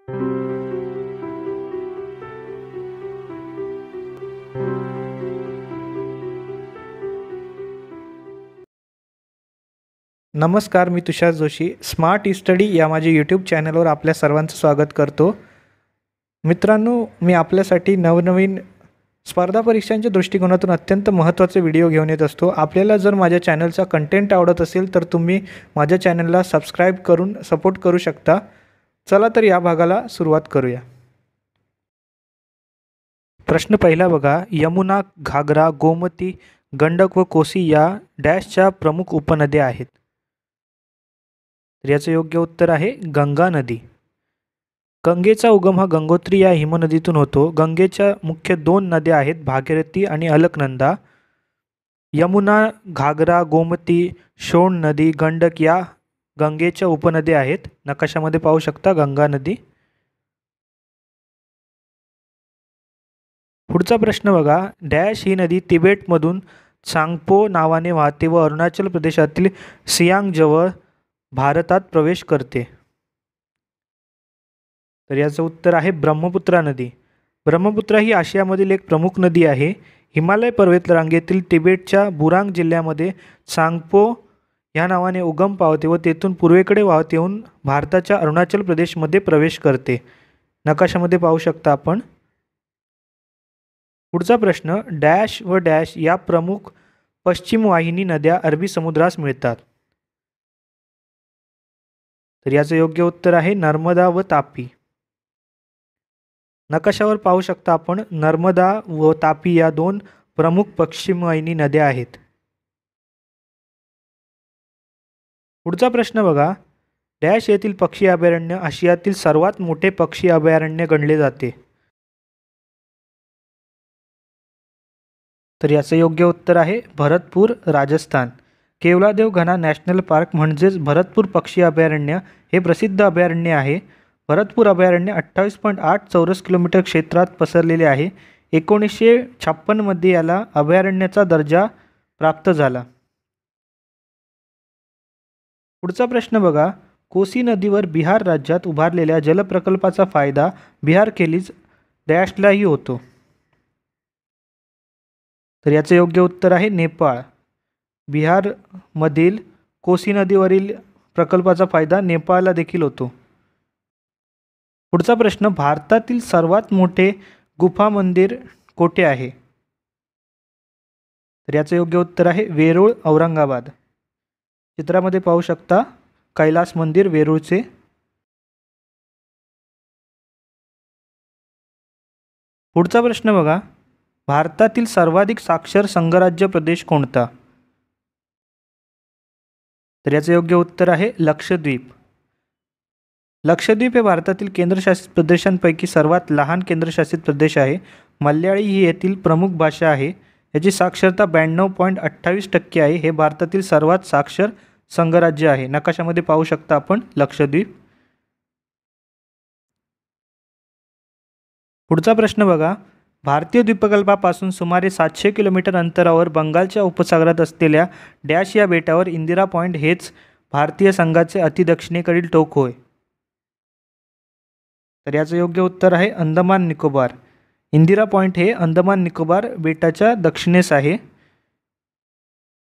नमस्कार, मी Tushar Joshi. Smart study या माझ्या यूट्यूब चॅनलवर आपल्या सर्वांचं स्वागत करतो. मित्रांनो, मी आपल्यासाठी नवनवीन स्पर्धा परीक्षांच्या दृष्टिकोनातून अत्यंत महत्त्वाचे व्हिडिओ घेऊन येत असतो. आपल्याला जर माझ्या चॅनलचा कंटेंट आवडत असेल तर तुम्ही माझ्या चॅनलला सबस्क्राईब करून सपोर्ट करू शकता. चला तर या भागाला सुरुवात करूया. प्रश्न पहिला बघा, यमुना, घागरा, गोमती, गंडक व कोसी या डॅशच्या प्रमुख उपनद्या आहेत. तर याचं योग्य उत्तर आहे गंगा नदी. गंगेचा उगम हा गंगोत्री या हिमनदीतून होतो. गंगेच्या मुख्य दोन नद्या आहेत, भागीरथी आणि अलकनंदा. यमुना, घागरा, गोमती, शोण नदी, गंडक या गंगेच्या उपनद्या आहेत. नकाशामध्ये पाहू शकता गंगा नदी. पुढचा प्रश्न बघा, डॅश ही नदी तिबेटमधून चांगपो नावाने वाहते व अरुणाचल प्रदेशातील सियांगजवळ भारतात प्रवेश करते. तर याचं उत्तर आहे ब्रह्मपुत्रा नदी. ब्रह्मपुत्रा ही आशियामधील एक प्रमुख नदी आहे. हिमालय पर्वतरांगेतील तिबेटच्या बुरांग जिल्ह्यामध्ये चांगपो या नावाने उगम पावते व तेथून पूर्वेकडे वाहत येऊन भारताच्या अरुणाचल प्रदेशमध्ये प्रवेश करते. नकाशामध्ये पाहू शकता आपण. पुढचा प्रश्न, डॅश व डॅश या प्रमुख पश्चिम वाहिनी नद्या अरबी समुद्रास मिळतात. तर याचं योग्य उत्तर आहे नर्मदा व तापी. नकाशावर पाहू शकता आपण, नर्मदा व तापी या दोन प्रमुख पश्चिम वाहिनी नद्या आहेत. पुढचा प्रश्न बघा, डॅश येथील पक्षी अभयारण्य आशियातील सर्वात मोठे पक्षी अभयारण्य गणले जाते. तर याचं योग्य उत्तर आहे भरतपूर, राजस्थान. केवलादेव घना नॅशनल पार्क म्हणजेच भरतपूर पक्षी अभयारण्य हे प्रसिद्ध अभयारण्य आहे. भरतपूर अभयारण्य 28.8 चौरस किलोमीटर क्षेत्रात पसरलेले आहे. 1956 याला अभयारण्याचा दर्जा प्राप्त झाला. पुढचा प्रश्न बघा, कोसी नदीवर बिहार राज्यात उभारलेल्या जलप्रकल्पाचा फायदा बिहारखेरीज डॅशलाही होतो. तर याचं योग्य उत्तर आहे नेपाळ. बिहारमधील कोसी नदीवरील प्रकल्पाचा फायदा नेपाळला देखील होतो. पुढचा प्रश्न, भारतातील सर्वात मोठे गुफा मंदिर कोठे आहे. तर याचं योग्य उत्तर आहे वेरूळ, औरंगाबाद. चित्रामध्ये पाहू शकता कैलास मंदिर वेरूळचे. पुढचा प्रश्न बघा, भारतातील सर्वाधिक साक्षर संघराज्य प्रदेश कोणता. तर याचे योग्य उत्तर आहे लक्षद्वीप. लक्षद्वीप हे भारतातील केंद्रशासित प्रदेशांपैकी सर्वात लहान केंद्रशासित प्रदेश आहे. मल्याळी ही येथील प्रमुख भाषा आहे. याची साक्षरता 92.28% आहे. हे भारतातील सर्वात साक्षर संघराज्य आहे. नकाशामध्ये पाहू शकता आपण लक्षद्वीप. पुढचा प्रश्न बघा, भारतीय द्वीपकल्पापासून सुमारे 700 किलोमीटर अंतरावर बंगालच्या उपसागरात असलेल्या डॅश या बेटावर इंदिरा पॉईंट हेच भारतीय संघाचे अतिदक्षिणेकडील टोक होय. तर याचं योग्य उत्तर आहे अंदमान निकोबार. इंदिरा पॉईंट हे अंदमान निकोबार बेटाच्या दक्षिणेस आहे.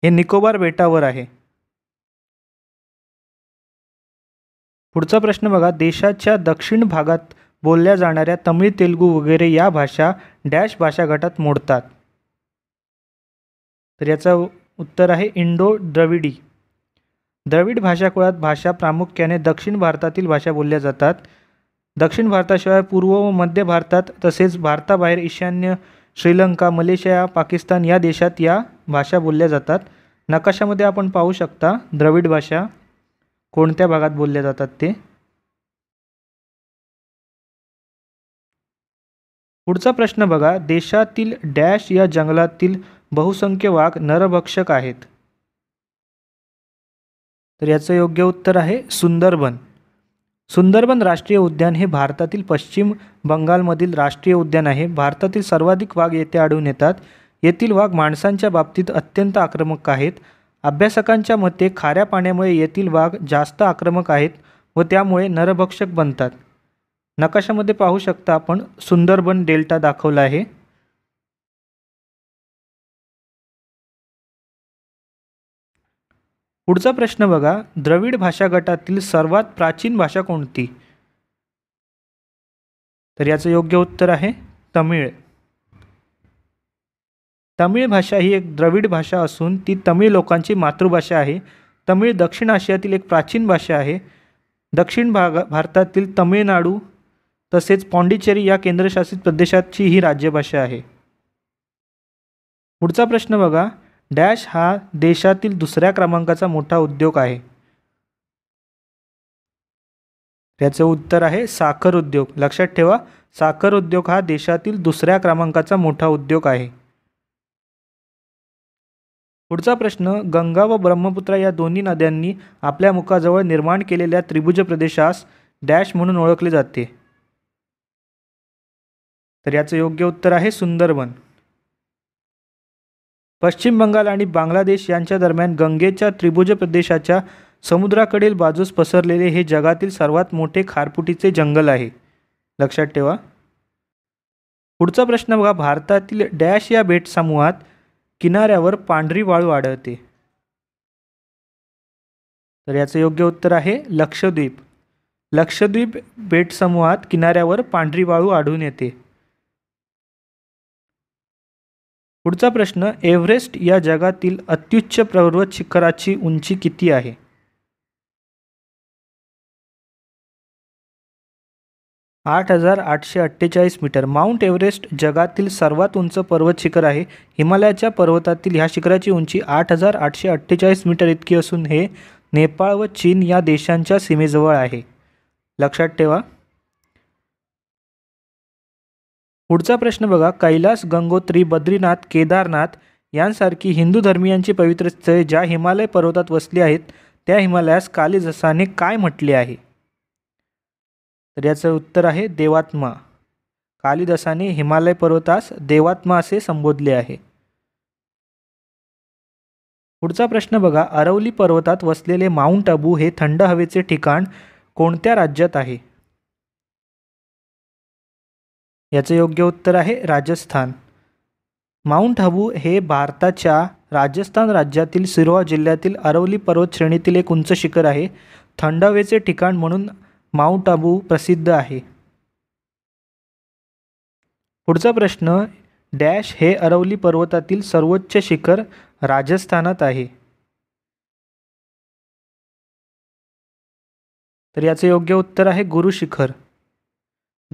हे निकोबार बेटावर आहे. पुढचा प्रश्न बघा, देशाच्या दक्षिण भागात बोलल्या जाणाऱ्या तमिळ, तेलुगू वगैरे या भाषा डॅश भाषा गटात मोडतात. तर याचं उत्तर आहे इंडो द्रविडी. द्रविड भाषाकुळात भाषा प्रामुख्याने दक्षिण भारतातील भाषा बोलल्या जातात. दक्षिण भारताशिवाय पूर्व व मध्य भारतात तसेच भारताबाहेर ईशान्य श्रीलंका, मलेशिया, पाकिस्तान या देशात या भाषा बोलल्या जातात. नकाशामध्ये आपण पाहू शकता द्रविड भाषा कोणत्या भागात बोलल्या जातात ते. पुढचा प्रश्न बघा, देशातील डॅश या जंगलातील बहुसंख्य वाघ नरभक्षक आहेत. तर याचं योग्य उत्तर आहे सुंदरबन. सुंदरबन राष्ट्रीय उद्यान हे भारतातील पश्चिम बंगालमधील राष्ट्रीय उद्यान आहे. भारतातील सर्वाधिक वाघ येथे आढळून येतात. येथील वाघ माणसांच्या बाबतीत अत्यंत आक्रमक आहेत. अभ्यासकांच्या मते खाऱ्या पाण्यामुळे येथील वाघ जास्त आक्रमक आहेत व त्यामुळे नरभक्षक बनतात. नकाशामध्ये पाहू शकता आपण सुंदरबन डेल्टा दाखवला आहे. पुढचा प्रश्न बघा, द्रविड भाषा गटातील सर्वात प्राचीन भाषा कोणती? तर याचं योग्य उत्तर आहे तमिळ. तमिळ भाषा ही एक द्रविड भाषा असून ती तमिळ लोकांची मातृभाषा आहे. तमिळ दक्षिण आशियातील एक प्राचीन भाषा आहे. दक्षिण भारतातील तमिळनाडू तसेच पॉंडिचेरी या केंद्रशासित प्रदेशाची ही राज्यभाषा आहे. पुढचा प्रश्न बघा, डॅश हा देशातील दुसऱ्या क्रमांकाचा मोठा उद्योग आहे. याचं उत्तर आहे साखर उद्योग. लक्षात ठेवा, साखर उद्योग हा देशातील दुसऱ्या क्रमांकाचा मोठा उद्योग आहे. पुढचा प्रश्न, गंगा व ब्रह्मपुत्रा या दोन्ही नद्यांनी आपल्या मुखाजवळ निर्माण केलेल्या त्रिभुज प्रदेशास डॅश म्हणून ओळखले जाते. तर याचं योग्य उत्तर आहे सुंदरबन. पश्चिम बंगाल आणि बांगलादेश यांच्या दरम्यान गंगेच्या त्रिभुज प्रदेशाच्या समुद्राकडील बाजूस पसरलेले हे जगातील सर्वात मोठे खारफुटीचे जंगल आहे. लक्षात ठेवा. पुढचा प्रश्न बघा, भारतातील डॅश या बेट समूहात किनाऱ्यावर पांढरी वाळू आढळते. तर याचं योग्य उत्तर आहे लक्षद्वीप. लक्षद्वीप बेट समूहात किनाऱ्यावर पांढरी वाळू आढळून येते. पुढचा प्रश्न, एव्हरेस्ट या जगातील अत्युच्च पर्वत शिखराची उंची किती आहे? – 8,848 मीटर. माउंट एव्हरेस्ट जगातील सर्वात उंच पर्वत शिखर आहे. हिमालयाच्या पर्वतातील ह्या शिखराची उंची 8,848 मीटर इतकी असून हे नेपाळ व चीन या देशांच्या सीमेजवळ आहे. लक्षात ठेवा. पुढचा प्रश्न बघा, कैलास, गंगोत्री, बद्रीनाथ, केदारनाथ यांसारखी हिंदू धर्मियांची पवित्र स्थळे ज्या हिमालय पर्वतात वसली आहेत त्या हिमालयास कालिदासाने काय म्हटले आहे? तर याचं उत्तर आहे देवात्मा. कालिदासाने हिमालय पर्वतास देवात्मा असे संबोधले आहे. पुढचा प्रश्न बघा, अरवली पर्वतात वसलेले माउंट अबू हे थंड हवेचे ठिकाण कोणत्या राज्यात आहे? याचे योग्य उत्तर आहे राजस्थान. माउंट अबू हे भारताच्या राजस्थान राज्यातील सिरोहा जिल्ह्यातील अरवली पर्वत श्रेणीतील एक उंच शिखर आहे. थंड हवेचे ठिकाण म्हणून माउंट अबू प्रसिद्ध आहे. पुढचा प्रश्न, डॅश हे अरवली पर्वतातील सर्वोच्च शिखर राजस्थानात आहे. तर याचे योग्य उत्तर आहे गुरु शिखर.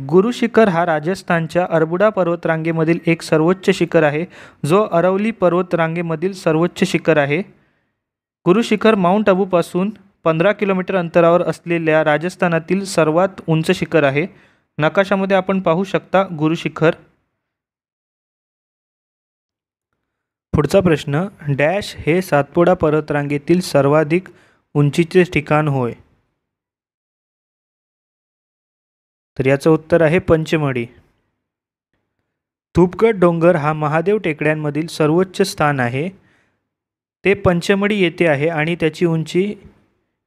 गुरु शिखर हा राजस्थानच्या अरबुडा पर्वतरांगेमधील एक सर्वोच्च शिखर आहे जो अरवली पर्वतरांगेमधील सर्वोच्च शिखर आहे. गुरु शिखर माउंट अबूपासून 15 किलोमीटर अंतरावर असलेल्या राजस्थानातील सर्वात उंच शिखर आहे. नकाशामध्ये आपण पाहू शकता गुरु शिखर. पुढचा प्रश्न, डॅश हे सातपुडा पर्वतरांगेतील सर्वाधिक उंचीचे ठिकाण होय. तर याचं उत्तर आहे पंचमढी. धूपगड डोंगर हा महादेव टेकड्यांमधील सर्वोच्च स्थान आहे. ते पंचमढी येथे आहे आणि त्याची उंची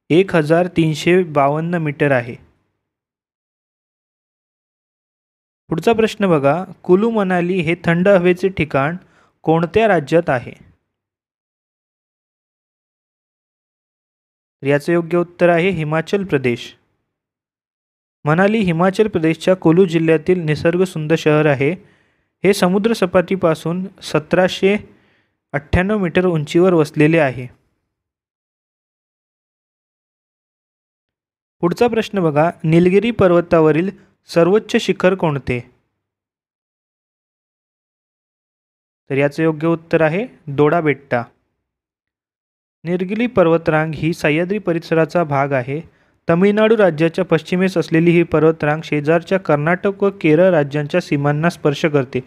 1,352 मीटर आहे. पुढचा प्रश्न बघा, कुलू मनाली हे थंड हवेचे ठिकाण कोणत्या राज्यात आहे? याचे योग्य उत्तर आहे हिमाचल प्रदेश. मनाली हिमाचल प्रदेशच्या कुलू जिल्ह्यातील निसर्गसुंदर शहर आहे. हे समुद्रसपाटीपासून 1,798 मीटर उंचीवर वसलेले आहे. पुढचा प्रश्न बघा, निलगिरी पर्वतावरील सर्वोच्च शिखर कोणते? तर याचे योग्य उत्तर आहे दोडा बेट्टा. निलगिरी पर्वतरांग ही सह्याद्री परिसराचा भाग आहे. तमिळनाडू राज्याच्या पश्चिमेस असलेली ही पर्वतरांग शेजारच्या कर्नाटक व केरळ राज्यांच्या सीमांना स्पर्श करते.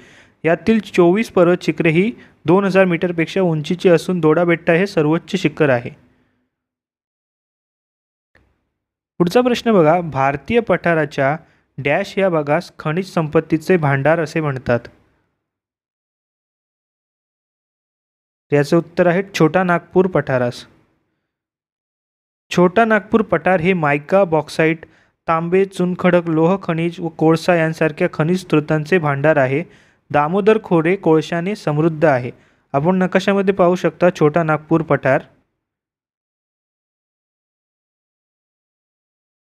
यातील 24 पर्वत शिखरे ही 2,000 मीटरपेक्षा उंचीची असून दोडा बेट्टा हे सर्वोच्च शिखर आहे. पुढचा प्रश्न बघा, भारतीय पठाराच्या डॅश या भागास खनिज संपत्तीचे भांडार असे म्हणतात. याचे उत्तर आहे छोटा नागपूर पठारास. छोटा नागपूर पठार हे मायका, बॉक्साईट, तांबे, चुनखडक, लोह खनिज व कोळसा यांसारख्या खनिज स्रोतांचे भांडार आहे. दामोदर खोरे कोळशाने समृद्ध आहे. आपण नकाशामध्ये पाहू शकता छोटा नागपूर पठार.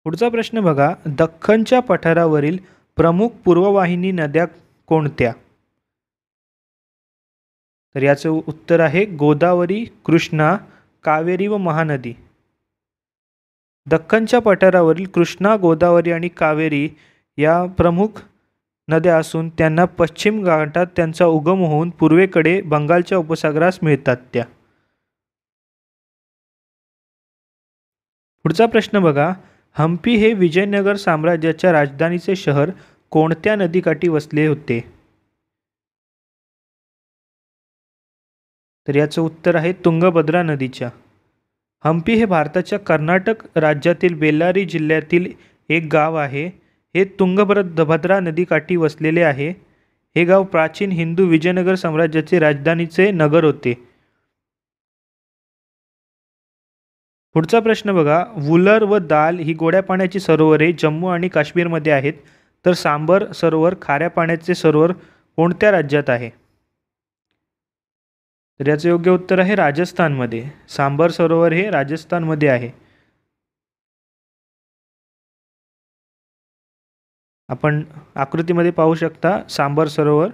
पुढचा प्रश्न बघा, दख्खनच्या पठारावरील प्रमुख पूर्ववाहिनी नद्या कोणत्या? तर याचं उत्तर आहे गोदावरी, कृष्णा, कावेरी व महानदी. दख्खनच्या पठारावरील कृष्णा, गोदावरी आणि कावेरी या प्रमुख नद्या असून त्यांना पश्चिम घाटात त्यांचा उगम होऊन पूर्वेकडे बंगालच्या उपसागरास मिळतात त्या. पुढचा प्रश्न बघा, हम्पी हे विजयनगर साम्राज्याच्या राजधानीचे शहर कोणत्या नदीकाठी वसले होते? तर याचं उत्तर आहे तुंगभद्रा नदीच्या. हम्पी हे भारताच्या कर्नाटक राज्यातील बेल्लारी जिल्ह्यातील एक गाव आहे. हे तुंगभद्रा नदीकाठी वसलेले आहे. हे गाव प्राचीन हिंदू विजयनगर साम्राज्याचे राजधानीचे नगर होते. पुढचा प्रश्न बघा, वुलर व दाल ही गोड्या पाण्याची सरोवरे जम्मू आणि काश्मीरमध्ये आहेत, तर सांबर सरोवर खाऱ्या पाण्याचे सरोवर कोणत्या राज्यात आहे? तर याचं योग्य उत्तर आहे राजस्थानमध्ये. सांबर सरोवर हे राजस्थानमध्ये आहे. आपण आकृतीमध्ये पाहू शकता सांबर सरोवर.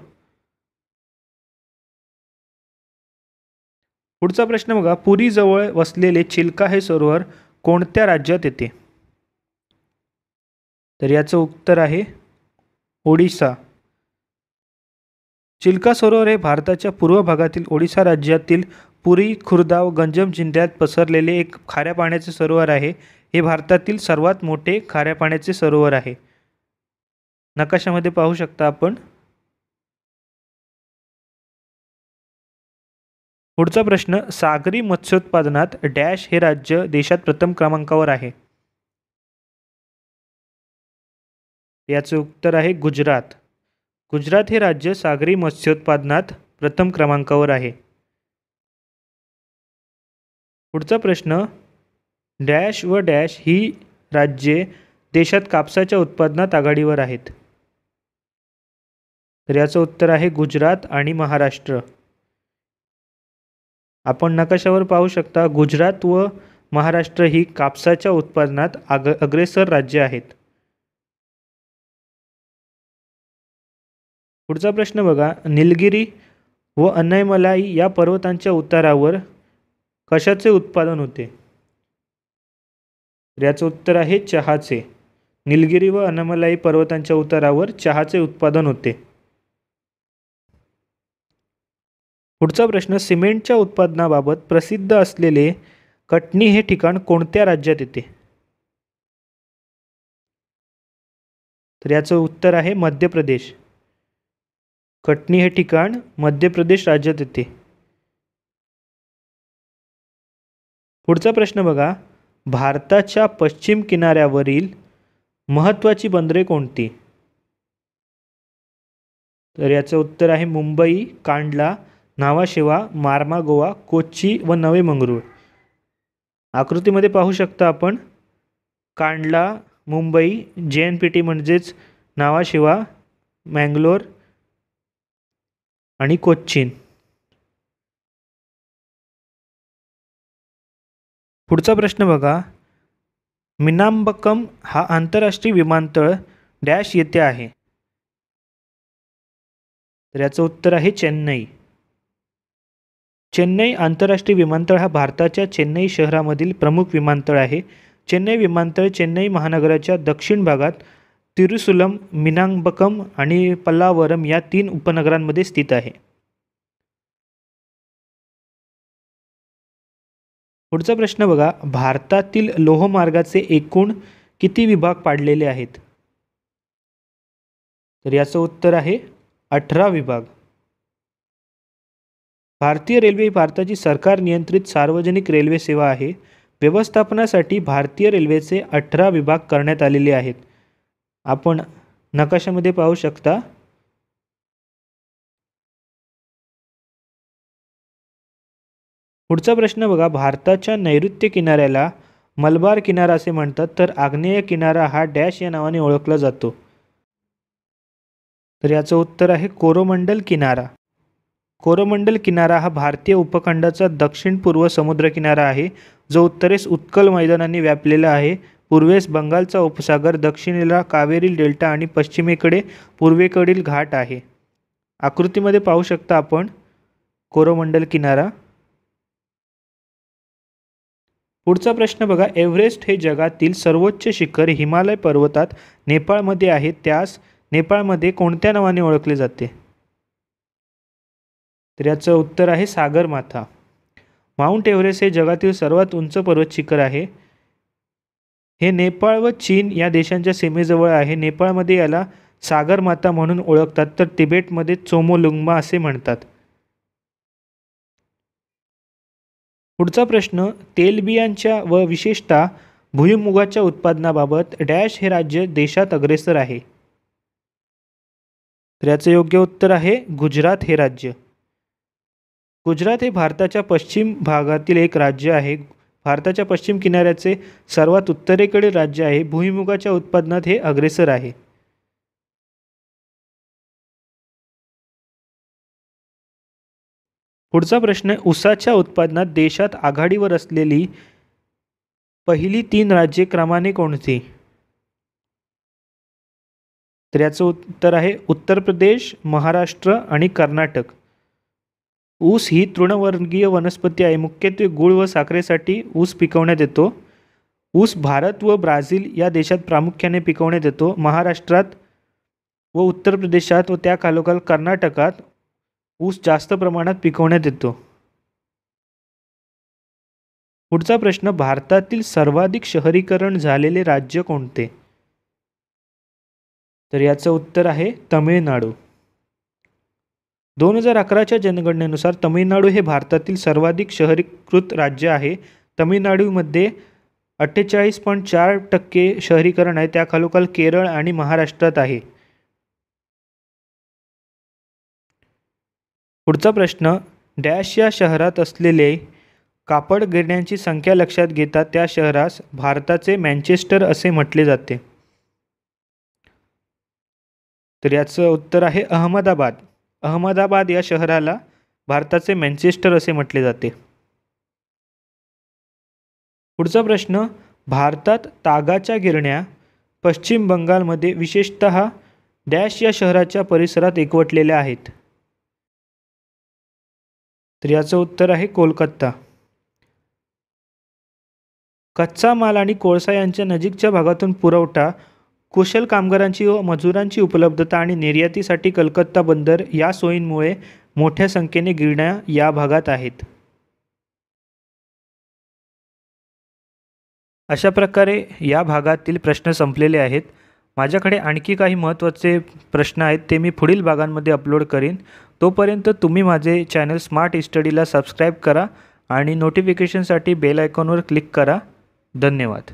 पुढचा प्रश्न बघा, पुरी जवळ वसलेले चिल्का हे सरोवर कोणत्या राज्यात येते? तर याचं उत्तर आहे ओडिशा. चिल्का सरोवर हे भारताच्या पूर्व भागातील ओडिशा राज्यातील पुरी, खुर्दा व गंजम जिल्ह्यात पसरलेले एक खाऱ्या पाण्याचे सरोवर आहे. हे भारतातील सर्वात मोठे खाऱ्या पाण्याचे सरोवर आहे. नकाशामध्ये पाहू शकता आपण. पुढचा प्रश्न, सागरी मत्स्योत्पादनात डॅश हे राज्य देशात प्रथम क्रमांकावर आहे? याचे उत्तर आहे गुजरात. गुजरात हे राज्य सागरी मत्स्योत्पादनात प्रथम क्रमांकावर आहे. पुढचा प्रश्न, डॅश व डॅश ही राज्ये देशात कापसाच्या उत्पादनात आघाडीवर आहेत? तर याचं उत्तर आहे गुजरात आणि महाराष्ट्र. आपण नकाशावर पाहू शकता गुजरात व महाराष्ट्र ही कापसाच्या उत्पादनात अग्रेसर राज्य आहेत. पुढचा प्रश्न बघा, निलगिरी व अन्नमलाई या पर्वतांच्या उतारावर कशाचे उत्पादन होते? याचं उत्तर आहे चहाचे. निलगिरी व अन्नमलाई पर्वतांच्या उतारावर चहाचे उत्पादन होते. पुढचा प्रश्न, सिमेंटच्या उत्पादनाबाबत प्रसिद्ध असलेले कटनी हे ठिकाण कोणत्या राज्यात येते? तर याचं उत्तर आहे मध्य प्रदेश. कटनी हे ठिकाण मध्य प्रदेश राज्यात येते. पुढचा प्रश्न बघा, भारताच्या पश्चिम किनाऱ्यावरील महत्त्वाची बंदरे कोणती? तर याचं उत्तर आहे मुंबई, कांडला, नावाशेवा, मार्मागोवा, कोच्ची व नवे मंगरूळ. आकृतीमध्ये पाहू शकता आपण कांडला, मुंबई, JNPT म्हणजेच नावाशेवा, मँगलोर आणि कोच्चीन. पुढचा प्रश्न बघा, मिनांबक्कम हा आंतरराष्ट्रीय विमानतळ डॅश येथे आहे? तर याचं उत्तर आहे चेन्नई. चेन्नई आंतरराष्ट्रीय विमानतळ हा भारताच्या चेन्नई शहरामधील प्रमुख विमानतळ आहे. चेन्नई विमानतळ चेन्नई महानगराच्या दक्षिण भागात तिरुसुलम, मिनांबक्कम आणि पल्लावरम या 3 उपनगरांमध्ये स्थित आहे. पुढचा प्रश्न बघा, भारतातील लोहमार्गाचे एकूण किती विभाग पाडलेले आहेत? तर याचं उत्तर आहे 18 विभाग. भारतीय रेल्वे ही भारताची सरकार नियंत्रित सार्वजनिक रेल्वे सेवा आहे. व्यवस्थापनासाठी भारतीय रेल्वेचे 18 विभाग करण्यात आलेले आहेत. आपण नकाशामध्ये पाहू शकता. पुढचा प्रश्न बघा, भारताच्या नैऋत्य किनाऱ्याला मलबार किनारा असे म्हणतात, तर आग्नेय किनारा हा डॅश या नावाने ओळखला जातो. तर याचं उत्तर आहे कोरोमंडल किनारा. कोरोमंडल किनारा हा भारतीय उपखंडाचा दक्षिण पूर्व समुद्र किनारा आहे, जो उत्तरेस उत्कल मैदानांनी व्यापलेला आहे, पूर्वेस बंगालचा उपसागर, दक्षिणेला कावेरी डेल्टा आणि पश्चिमेकडे पूर्वेकडील घाट आहे. आकृतीमध्ये पाहू शकता आपण कोरोमंडल किनारा. पुढचा प्रश्न बघा, एव्हरेस्ट हे जगातील सर्वोच्च शिखर हिमालय पर्वतात नेपाळमध्ये आहे, त्यास नेपाळमध्ये कोणत्या नावाने ओळखले जाते? तर याचं उत्तर आहे सागरमाथा. माउंट एव्हरेस्ट हे जगातील सर्वात उंच पर्वत शिखर आहे. हे नेपाळ व चीन या देशांच्या सीमेजवळ आहे. नेपाळमध्ये याला सागरमाथा म्हणून ओळखतात, तर तिबेटमध्ये चोमोलुंग्मा असे म्हणतात. पुढचा प्रश्न, तेलबियांच्या व विशेषतः भुईमुगाच्या उत्पादनाबाबत डॅश हे राज्य देशात अग्रेसर आहे? तर याचं योग्य उत्तर आहे गुजरात हे राज्य. गुजरात हे भारताच्या पश्चिम भागातील एक राज्य आहे. भारताच्या पश्चिम किनाऱ्याचे सर्वात उत्तरेकडील राज्य आहे. भुईमुगाच्या उत्पादनात हे अग्रेसर आहे. पुढचा प्रश्न, ऊसाच्या उत्पादनात देशात आघाडीवर असलेली पहिली 3 राज्ये क्रमाने कोणती? तर याचं उत्तर आहे उत्तर प्रदेश, महाराष्ट्र आणि कर्नाटक. ऊस ही तृणवर्गीय वनस्पती आहे. मुख्यत्वे गूळ व साखरेसाठी ऊस पिकवण्यात येतो. ऊस भारत व ब्राझील या देशात प्रामुख्याने पिकवण्यात येतो. महाराष्ट्रात व उत्तर प्रदेशात व त्या खालोखाल कर्नाटकात ऊस जास्त प्रमाणात पिकवण्यात येतो. पुढचा प्रश्न, भारतातील सर्वाधिक शहरीकरण झालेले राज्य कोणते? तर याचं उत्तर आहे तमिळनाडू. 2011च्या जनगणनेनुसार तमिळनाडू हे भारतातील सर्वाधिक शहरीकृत राज्य आहे. तमिळनाडूमध्ये 48.4% शहरीकरण आहे. त्या खालोखाल केरळ आणि महाराष्ट्रात आहे. पुढचा प्रश्न, डॅश या शहरात असलेले कापड गिरण्यांची संख्या लक्षात घेता त्या शहरास भारताचे मँचेस्टर असे म्हटले जाते? तर याचं उत्तर आहे अहमदाबाद. अहमदाबाद या शहराला भारताचे मँचेस्टर असे म्हटले जाते. पुढचा प्रश्न, भारतात तागाच्या गिरण्या पश्चिम बंगालमध्ये विशेषतः डॅश या शहराच्या परिसरात एकवटलेल्या आहेत? तर याचं उत्तर आहे कोलकाता. कच्चा माल आणि कोळसा यांच्या नजीकच्या भागातून पुरवठा, कुशल कामगारांची व मजुरांची उपलब्धता आणि निर्यातीसाठी कलकत्ता बंदर या सोयींमुळे मोठ्या संख्येने गिरण्या या भागात आहेत. अशा प्रकारे या भागातील प्रश्न संपलेले आहेत. माझ्याकडे आणखी काही महत्त्वाचे प्रश्न आहेत, ते मी पुढील भागांमध्ये अपलोड करीन. तोपर्यंत तुम्ही माझे चॅनल स्मार्ट स्टडीला सबस्क्राईब करा आणि नोटिफिकेशनसाठी बेल आयकॉनवर क्लिक करा. धन्यवाद.